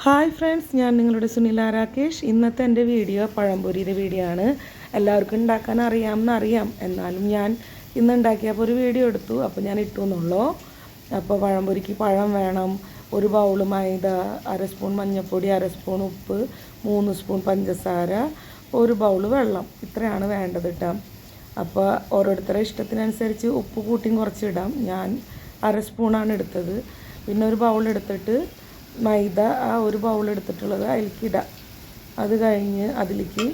Hi friends, ഞാൻ നിങ്ങളുടെ സുനില രാകേഷ്. ഇന്നത്തെ എൻ്റെ വീഡിയോ പഴംപൊരിയുടെ വീഡിയോ ആണ്. എല്ലാവർക്കും ഉണ്ടാക്കാൻ അറിയാം. എന്നാലും ഞാൻ ഇന്ന് ഉണ്ടാക്കിയപ്പോൾ ഒരു വീഡിയോ എടുത്തു, അപ്പോൾ ഞാൻ ഇട്ടു എന്നുള്ളൂ. അപ്പോൾ പഴംപൊരിക്ക് പഴം വേണം, ഒരു ബൗൾ മൈദ, അര സ്പൂൺ മഞ്ഞൾപ്പൊടി, അര സ്പൂൺ ഉപ്പ്, 3 സ്പൂൺ പഞ്ചസാര, ഒരു ബൗൾ വെള്ളം. ഇത്രയാണ് വേണ്ടത് കേട്ടോ. അപ്പോൾ ഓരോരുത്തരുടെ ഇഷ്ടത്തിനനുസരിച്ച് ഉപ്പ് കൂട്ടിയും കുറച്ചിടാം. ഞാൻ അര സ്പൂണാണ് എടുത്തത്. പിന്നെ ഒരു ബൗൾ എടുത്തിട്ട് മൈദ ആ ഒരു ബൗൾ എടുത്തിട്ടുള്ളത് അതിലേക്ക് ഇടാം. അത് കഴിഞ്ഞ് അതിലേക്ക്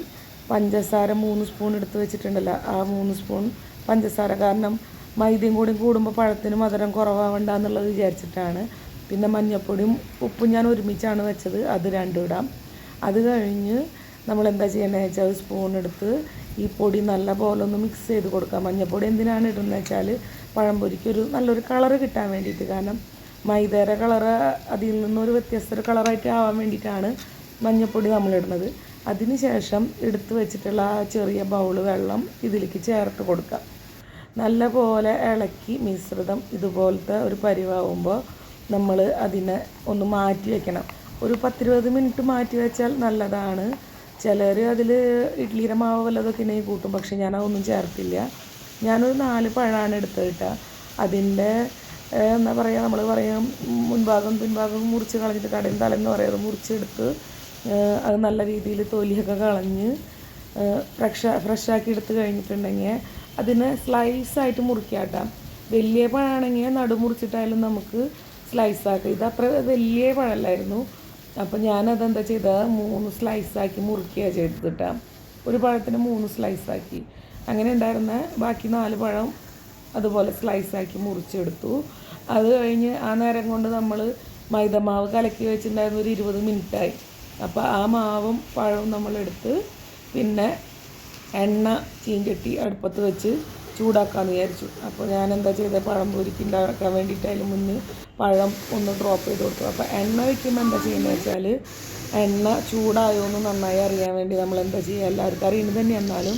പഞ്ചസാര 3 സ്പൂൺ എടുത്ത് വെച്ചിട്ടുണ്ടല്ലോ, ആ 3 സ്പൂൺ പഞ്ചസാര. കാരണം മൈദയും കൂടി കൂടുമ്പോൾ പഴത്തിന് മധുരം കുറവാവണ്ട എന്നുള്ളത് വിചാരിച്ചിട്ടാണ്. പിന്നെ മഞ്ഞൾപ്പൊടിയും ഉപ്പും ഞാൻ ഒരുമിച്ചാണ് വെച്ചത്, അത് 2 ഇടാം. അത് കഴിഞ്ഞ് നമ്മൾ എന്താ ചെയ്യേണ്ടതെന്ന് വെച്ചാൽ ഒരു സ്പൂൺ എടുത്ത് ഈ പൊടി നല്ല പോലെ ഒന്ന് മിക്സ് ചെയ്ത് കൊടുക്കാം. മഞ്ഞൾപ്പൊടി എന്തിനാണ് ഇടുന്നത് വെച്ചാൽ പഴംപൊരിക്കൊരു നല്ലൊരു കളറ് കിട്ടാൻ വേണ്ടിയിട്ട്. കാരണം മൈദയുടെ കളറ് അതിൽ നിന്നൊരു വ്യത്യസ്ത കളറായിട്ട് ആവാൻ വേണ്ടിയിട്ടാണ് മഞ്ഞൾപ്പൊടി നമ്മളിടുന്നത്. അതിന് ശേഷം എടുത്ത് വെച്ചിട്ടുള്ള ആ ചെറിയ ബൗൾ വെള്ളം ഇതിലേക്ക് ചേർത്ത് കൊടുക്കുക. നല്ല പോലെ ഇളക്കി മിശ്രിതം ഇതുപോലത്തെ ഒരു പരിവാകുമ്പോൾ നമ്മൾ അതിനെ ഒന്ന് മാറ്റി വയ്ക്കണം. ഒരു 10-20 മിനിറ്റ് മാറ്റി വെച്ചാൽ നല്ലതാണ്. ചിലർ അതിൽ ഇഡ്ഡലിയുടെ മാവ് വല്ലതൊക്കെ ഉണ്ടെങ്കിൽ കൂട്ടും, പക്ഷേ ഞാനതൊന്നും ചേർത്തില്ല. ഞാനൊരു 4 പഴമാണ് എടുത്തത് കേട്ടോ. അതിൻ്റെ എന്താ പറയുക, നമ്മൾ പറയാം മുൻഭാഗം പിൻഭാഗം മുറിച്ച് കളഞ്ഞിട്ട് കടയിൽ തലെന്ന് പറയാം, മുറിച്ചെടുത്ത് അത് നല്ല രീതിയിൽ തൊലിയൊക്കെ കളഞ്ഞ് ഫ്രഷാക്കി എടുത്ത് കഴിഞ്ഞിട്ടുണ്ടെങ്കിൽ അതിനെ സ്ലൈസായിട്ട് മുറിക്കാട്ടാം. വലിയ പഴമാണെങ്കിൽ നടു മുറിച്ചിട്ടായാലും നമുക്ക് സ്ലൈസാക്കാം. ഇത് അത്ര വലിയ പഴമല്ലായിരുന്നു, അപ്പോൾ ഞാനതെന്താ ചെയ്തത് 3 സ്ലൈസാക്കി മുറിക്കുകയാണ് ചെയ്തിട്ടാം. ഒരു പഴത്തിന് 3 സ്ലൈസാക്കി. അങ്ങനെ ഉണ്ടായിരുന്ന ബാക്കി 4 പഴം അതുപോലെ സ്ലൈസാക്കി മുറിച്ചെടുത്തു. അത് കഴിഞ്ഞ് ആ നേരം കൊണ്ട് നമ്മൾ മൈദമാവ് കലക്കി വെച്ചിട്ടുണ്ടായിരുന്ന ഒരു 20 മിനിറ്റായി. അപ്പോൾ ആ മാവും പഴവും നമ്മളെടുത്ത് പിന്നെ എണ്ണ ചീഞ്ചട്ടി അടുപ്പത്ത് വെച്ച് ചൂടാക്കാമെന്ന് വിചാരിച്ചു. അപ്പോൾ ഞാൻ എന്താ ചെയ്തത്, പഴം പൊരിക്ക് ഉണ്ടാക്കാൻ വേണ്ടിയിട്ട് അതിന് മുന്നേ പഴം ഒന്ന് ഡ്രോപ്പ് ചെയ്ത് കൊടുത്തു. അപ്പോൾ എണ്ണ വയ്ക്കുമ്പോൾ എന്താ ചെയ്യുന്നത് വെച്ചാൽ എണ്ണ ചൂടായോ എന്ന് നന്നായി അറിയാൻ വേണ്ടി നമ്മൾ എന്താ ചെയ്യുക, എല്ലാവർക്കും അറിയുന്നത് തന്നെ. എന്നാലും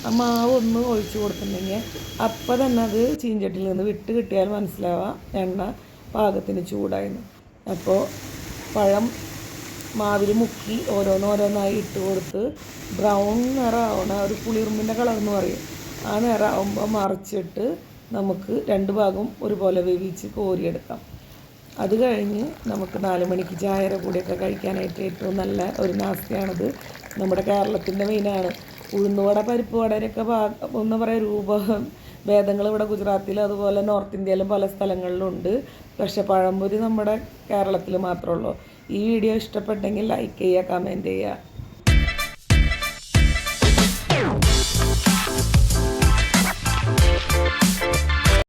ആ മാവ് ഒന്ന് ഒഴിച്ചു കൊടുത്തിട്ടുണ്ടെങ്കിൽ അപ്പം തന്നെ അത് ചീഞ്ചട്ടിയിൽ നിന്ന് വിട്ട് കിട്ടിയാൽ മനസ്സിലാവാം എണ്ണ പാകത്തിന് ചൂടായിരുന്നു. അപ്പോൾ പഴം മാവിൽ മുക്കി ഓരോന്നോരോന്നായി ഇട്ട് കൊടുത്ത് ബ്രൗൺ നിറമാവണ ഒരു പുളിറുമ്പിൻ്റെ കളർ എന്ന് പറയും, ആ നിറമാകുമ്പോൾ മറിച്ചിട്ട് നമുക്ക് 2 ഭാഗം ഒരുപോലെ വേവിച്ച് കോരിയെടുക്കാം. അത് കഴിഞ്ഞ് നമുക്ക് 4 മണിക്ക് ചായയുടെ കൂടെയൊക്കെ കഴിക്കാനായിട്ട് ഏറ്റവും നല്ല ഒരു നാസ്തിയാണിത്. നമ്മുടെ കേരളത്തിൻ്റെ മെയിനാണ്. ഉഴുന്നുവട, പരിപ്പ് വടയൊക്കെ എന്താ പറയുക, ഭേദങ്ങൾ ഇവിടെ ഗുജറാത്തിലും അതുപോലെ നോർത്ത് ഇന്ത്യയിലും പല സ്ഥലങ്ങളിലും ഉണ്ട്. പക്ഷേ പഴംപൊരി നമ്മുടെ കേരളത്തിൽ മാത്രമേ ഉള്ളൂ. ഈ വീഡിയോ ഇഷ്ടപ്പെട്ടെങ്കിൽ ലൈക്ക് ചെയ്യുക, കമൻറ്റ് ചെയ്യുക.